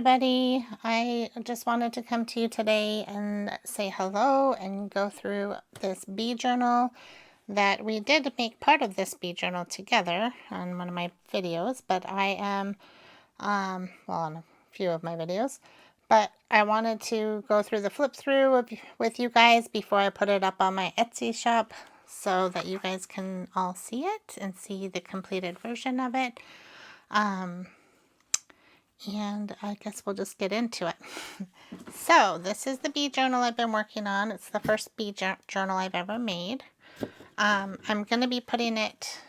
everybody. I just wanted to come to you today and say hello and go through this bee journal that we did make part of this bee journal together on one of my videos, but I am, well, on a few of my videos, but I wanted to go through the flip through with you guys before I put it up on my Etsy shop so that you guys can all see it and see the completed version of it. And I guess we'll just get into it. So this is the bee journal I've been working on. It's the first bee journal I've ever made. I'm going to be putting it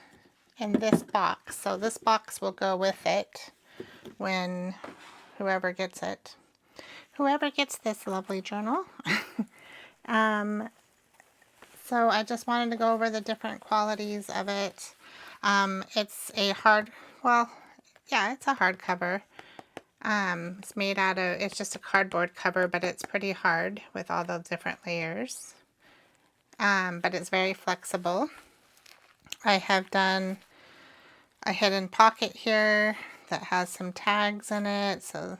in this box. So this box will go with it when whoever gets it. Whoever gets this lovely journal. So I just wanted to go over the different qualities of it. It's a hard, well, yeah, it's a hardcover. It's made out of, it's just a cardboard cover, but it's pretty hard with all the different layers. But it's very flexible. I have done a hidden pocket here that has some tags in it. So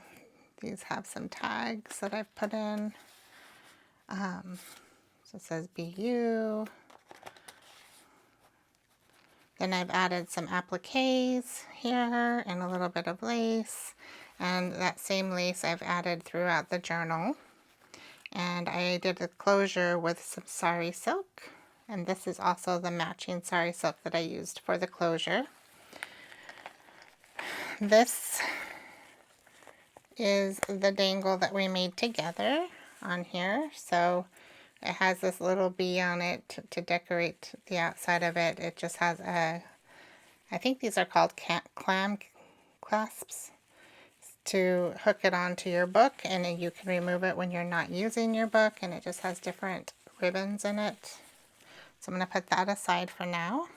these have some tags that I've put in. So it says BU. Then I've added some appliques here and a little bit of lace. And that same lace I've added throughout the journal. And I did a closure with some sari silk. And this is also the matching sari silk that I used for the closure. This is the dangle that we made together on here. So it has this little bee on it to decorate the outside of it. It just has a, I think these are called clam clasps, to hook it onto your book, and then you can remove it when you're not using your book, and it just has different ribbons in it. So I'm going to put that aside for now.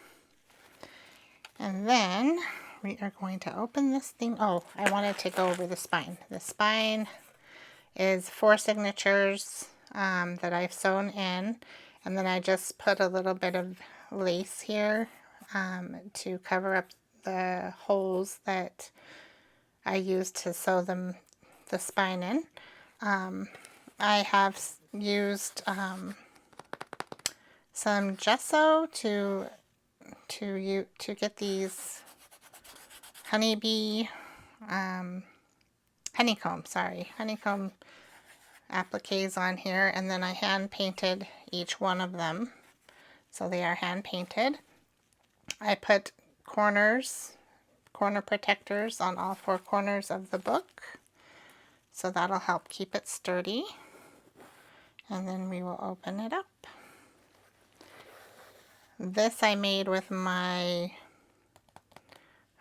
And then we are going to open this thing. Oh, I wanted to go over the spine. The spine is 4 signatures that I've sewn in, and then I just put a little bit of lace here to cover up the holes that I used to sew the spine in. I have used some gesso to get these honeycomb appliques on here, and then I hand painted each one of them, so they are hand painted. I put corner protectors on all 4 corners of the book, so that'll help keep it sturdy. And then we will open it up. This I made with my,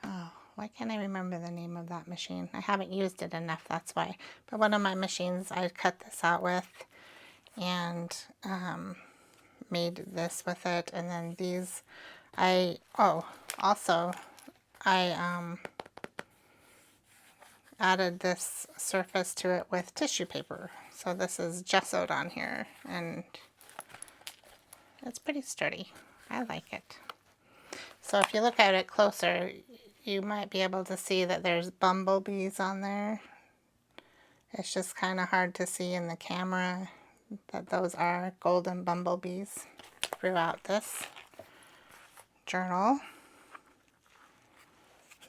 oh, why can't I remember the name of that machine? I haven't used it enough, that's why. But one of my machines I cut this out with, and made this with it. And then these, I added this surface to it with tissue paper. So this is gessoed on here, and it's pretty sturdy. I like it. So if you look at it closer, you might be able to see that there's bumblebees on there. It's just kind of hard to see in the camera that those are golden bumblebees throughout this journal.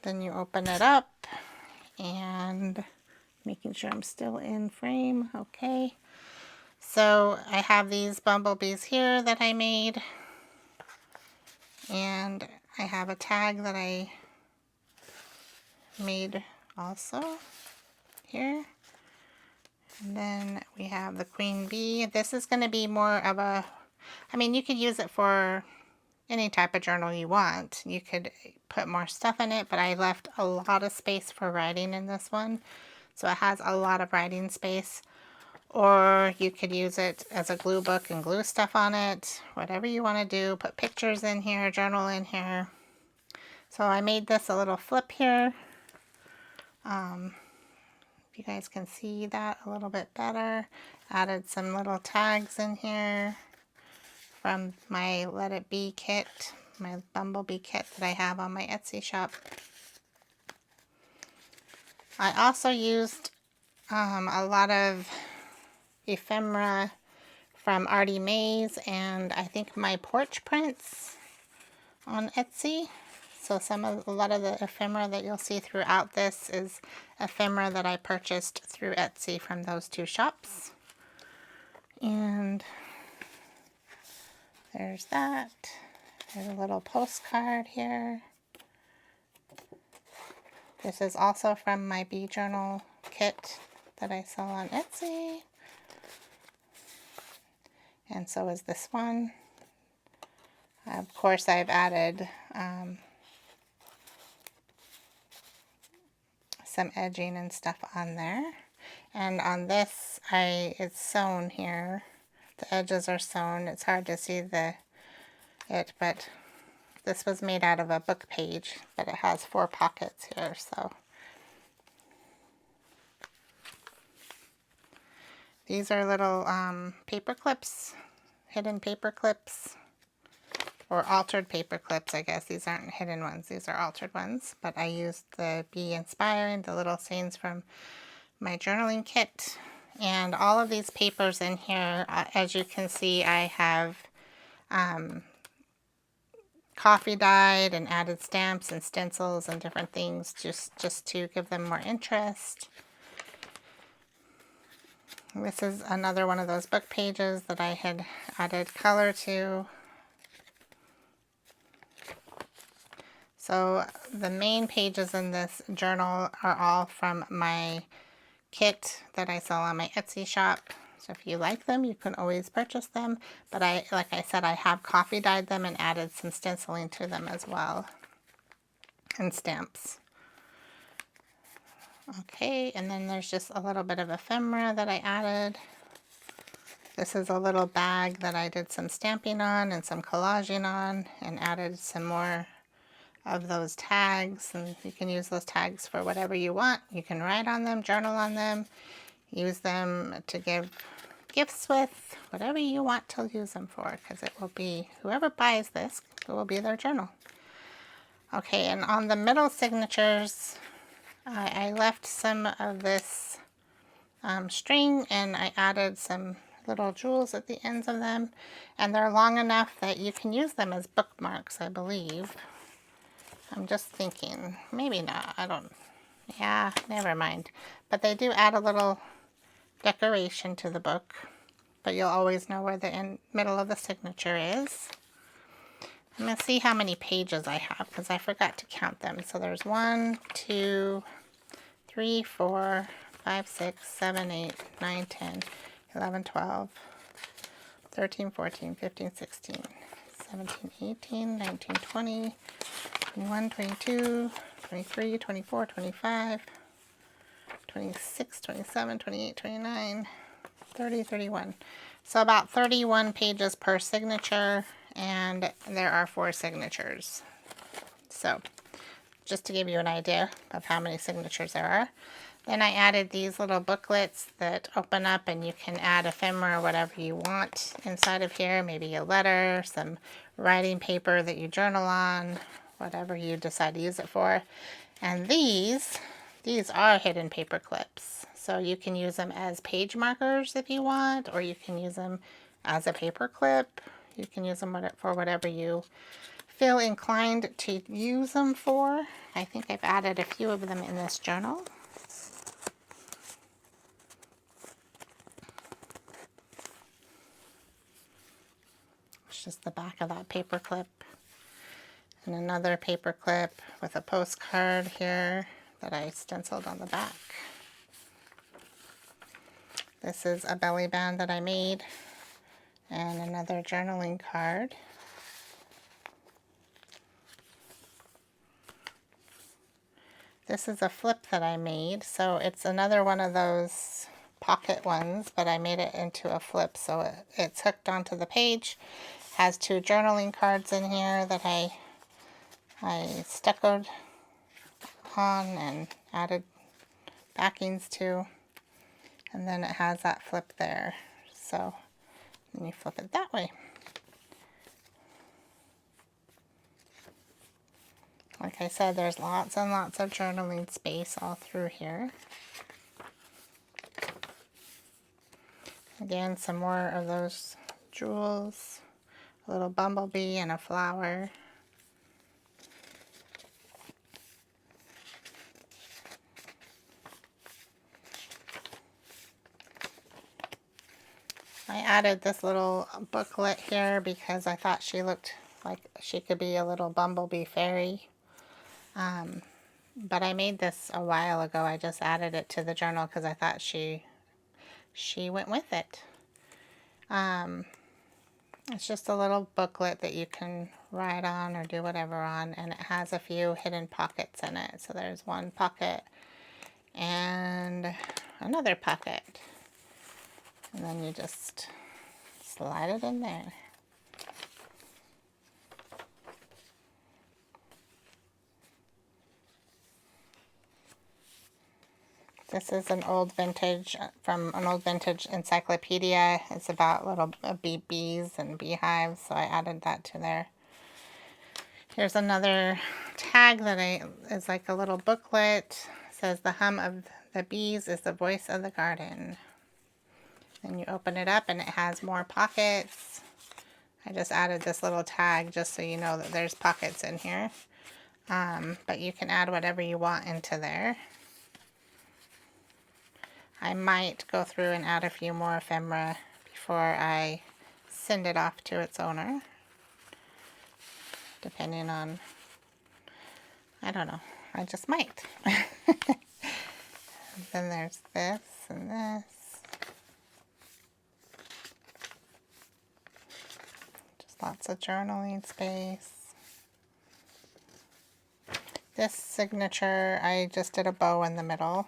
Then you open it up, and making sure I'm still in frame. Okay. So I have these bumblebees here that I made, and I have a tag that I made also here. And then we have the queen bee. This is going to be more of a, I mean, you could use it for any type of journal you want. You could put more stuff in it, but I left a lot of space for writing in this one. So it has a lot of writing space. Or you could use it as a glue book and glue stuff on it. Whatever you want to do. Put pictures in here, journal in here. So I made this a little flip here. If you guys can see that a little bit better. Added some little tags in here from my Let It Be kit, my bumblebee kit that I have on my Etsy shop. I also used a lot of ephemera from Artie Mays and I think my porch prints on Etsy. So a lot of the ephemera that you'll see throughout this is ephemera that I purchased through Etsy from those two shops. And there's that. There's a little postcard here. This is also from my bee journal kit that I sell on Etsy. And so is this one. Of course, I've added some edging and stuff on there. And on this, it's sewn here. The edges are sewn. It's hard to see but this was made out of a book page, but it has 4 pockets here, so. These are little paper clips, hidden paper clips, or altered paper clips, I guess. These aren't hidden ones, these are altered ones, but I used the Be Inspiring, the little sayings from my journaling kit. And all of these papers in here, as you can see, I have coffee dyed and added stamps and stencils and different things just to give them more interest. This is another one of those book pages that I had added color to. So the main pages in this journal are all from my kit that I sell on my Etsy shop. So if you like them, you can always purchase them. But like I said, I have coffee dyed them and added some stenciling to them as well. And stamps. Okay, and then there's just a little bit of ephemera that I added. This is a little bag that I did some stamping on and some collaging on and added some more of those tags. And you can use those tags for whatever you want. You can write on them, journal on them, use them to give gifts with, whatever you want to use them for, because it will be, whoever buys this, it will be their journal. Okay, and on the middle signatures, I left some of this string and I added some little jewels at the ends of them, and they're long enough that you can use them as bookmarks, I believe. I'm just thinking, maybe not, yeah, never mind. But they do add a little decoration to the book, but you'll always know where the middle of the signature is. I'm going to see how many pages I have because I forgot to count them. So there's 1, 2, 3, 4, 5, 6, 7, 8, 9, 10, 11, 12, 13, 14, 15, 16, 17, 18, 19, 20, 21, 22, 23, 24, 25, 26, 27, 28, 29, 30, 31. So about 31 pages per signature, and there are 4 signatures. So just to give you an idea of how many signatures there are. Then I added these little booklets that open up and you can add ephemera or whatever you want inside of here. Maybe a letter, some writing paper that you journal on, whatever you decide to use it for. And these are hidden paper clips. So you can use them as page markers if you want, or you can use them as a paper clip. You can use them for whatever you feel inclined to use them for. I think I've added a few of them in this journal. It's just the back of that paper clip. And another paper clip with a postcard here that I stenciled on the back. This is a belly band that I made, and another journaling card. This is a flip that I made, so it's another one of those pocket ones, but I made it into a flip, so it's hooked onto the page. Has 2 journaling cards in here that I stuccoed on and added backings to, and then it has that flip there, so then you flip it that way. Like I said, there's lots and lots of journaling space all through here. Again, some more of those jewels, a little bumblebee and a flower. I added this little booklet here because I thought she looked like she could be a little bumblebee fairy. But I made this a while ago. I just added it to the journal because I thought she went with it. It's just a little booklet that you can write on or do whatever on, and it has a few hidden pockets in it. So there's one pocket and another pocket. And then you just slide it in there. This is an old vintage, from an old vintage encyclopedia. It's about little bees and beehives, so I added that to there. Here's another tag that is like a little booklet. It says, "The hum of the bees is the voice of the garden." Then you open it up and it has more pockets. I just added this little tag just so you know that there's pockets in here. But you can add whatever you want into there. I might go through and add a few more ephemera before I send it off to its owner. Depending on, I don't know, I just might. Then there's this and this. Just lots of journaling space. This signature, I just did a bow in the middle.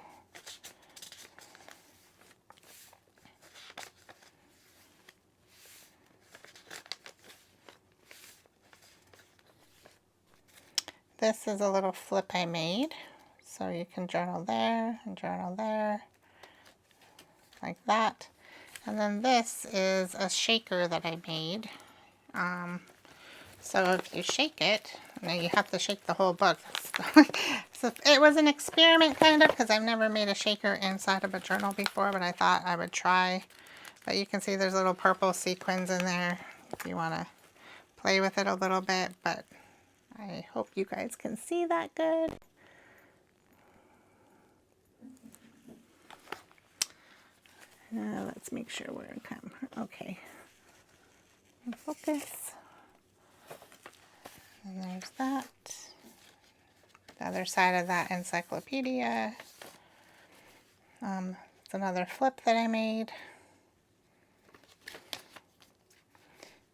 This is a little flip I made, so you can journal there and journal there, like that. And then this is a shaker that I made. So if you shake it, now you have to shake the whole book. So it was an experiment kind of, because I've never made a shaker inside of a journal before, but I thought I would try. But you can see there's little purple sequins in there if you want to play with it a little bit, but I hope you guys can see that good. Let's make sure we're in camera. Okay. Focus. And there's that. The other side of that encyclopedia. It's another flip that I made.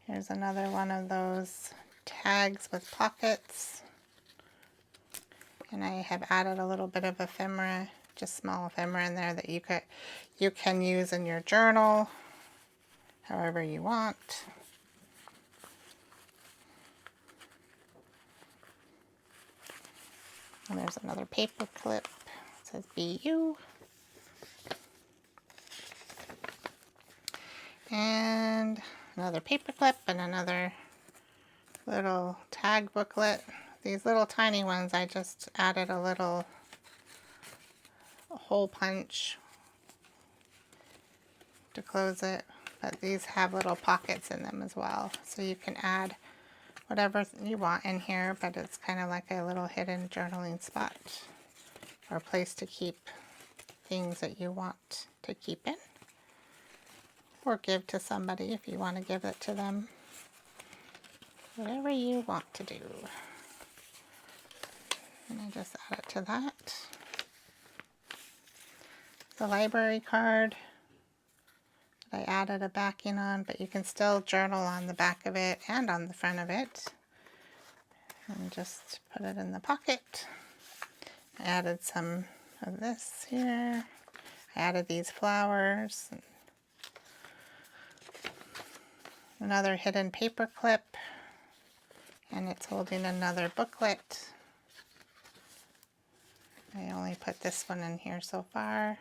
Here's another one of those tags with pockets. And I have added a little bit of ephemera, just small ephemera in there that you can use in your journal however you want. And there's another paper clip. It says BU. And another paper clip and another little tag booklet. These little tiny ones, I just added a little hole punch to close it. But these have little pockets in them as well. So you can add whatever you want in here, but it's kind of like a little hidden journaling spot or a place to keep things that you want to keep in. Or give to somebody if you want to give it to them. Whatever you want to do. And I just add it to that. The library card that I added a backing on, but you can still journal on the back of it and on the front of it. And just put it in the pocket. I added some of this here. I added these flowers. Another hidden paper clip. And it's holding another booklet. I only put this one in here so far.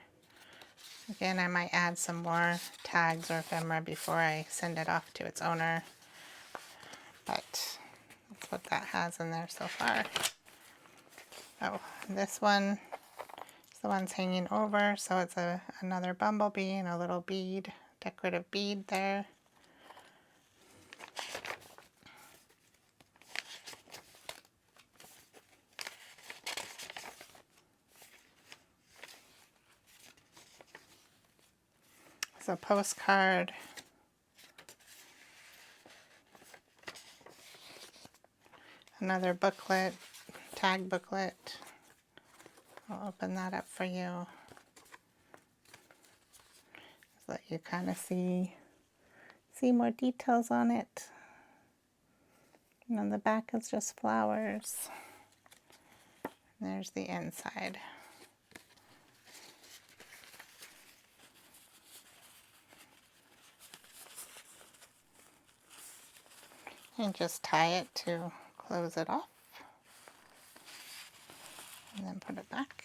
Again, I might add some more tags or ephemera before I send it off to its owner. But that's what that has in there so far. Oh, this one is the one's hanging over, so it's another bumblebee and a little bead decorative bead there. It's a postcard. Another booklet, tag booklet. I'll open that up for you so that you kind of see more details on it. And on the back is just flowers. And there's the inside. And just tie it to close it off. And then put it back.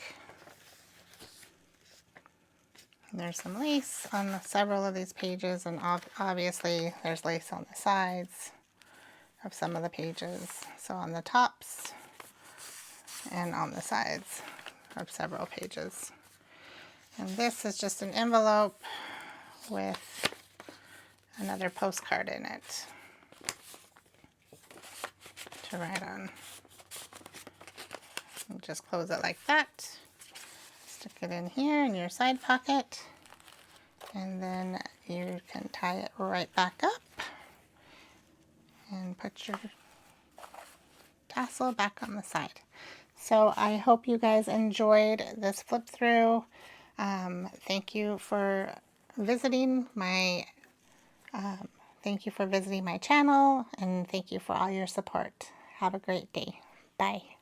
And there's some lace on several of these pages, and obviously there's lace on the sides of some of the pages. So on the tops and on the sides of several pages. And this is just an envelope with another postcard in it to write on. And just close it like that. Stick it in here in your side pocket, and then you can tie it right back up and put your tassel back on the side. So I hope you guys enjoyed this flip through. Thank you for visiting my channel, and thank you for all your support. Have a great day. Bye.